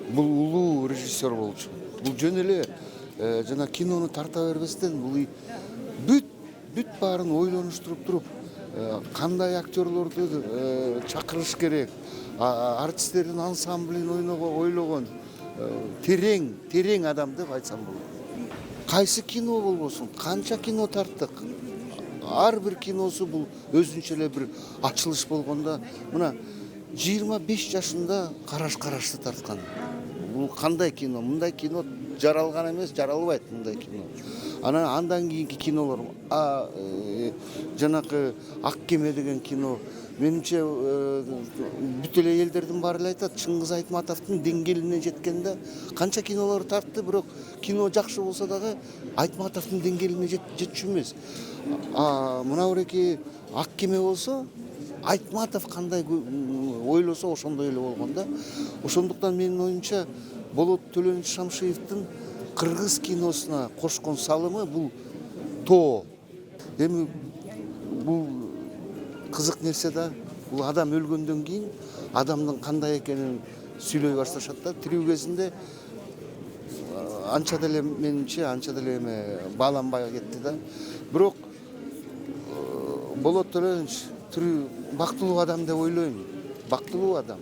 бул улуу режиссер болчу. Бул жөн эле жана кинону тарта бербестен бул бүт баарын ойлонуштуруп туруп, кандай актерлорду чакырыш керек, артисттердин ансамблин ойлогон терең адам деп айтсам болот. Кайсы кино болбосун, канча кино тарттык. Ар бир киносу бул өзүнчө эле бир ачылыш болгондо, мына 25 жашында карашты тарткан. Бул кандай кино? Мындай кино жаралган эмес, жаралбайт мындай кино. Андан кийинки кинолор, жанакы Ак кеме деген кино, менимче бүт эле элдердин баары эле айтат, Чыңгыз Айтматовдун деңгээлине жеткенде канча кинолор тартты, бирок кино жакшы болсо дагы Айтматовдун деңгээлине жетчү эмес. Мына буреки Ак кеме болсо, Айтматов кандай ойлосо ошондой эле болгон да. Ошондуктан менин оюмча Болот Төлөнүч Шамшиевдин кыргыз киносуна кошкон салымы бул тоо. Эми бул кызык нерсе да, бул адам өлгөндөн кийин адамдын кандай экенин сүйлөй башташат да. Тирүү кезинде анча деле менимче анча деле бааланбай кетти да. Бирок Болот Төлөнүч бактылуу адам деп ойлойм. Бактылуу адам.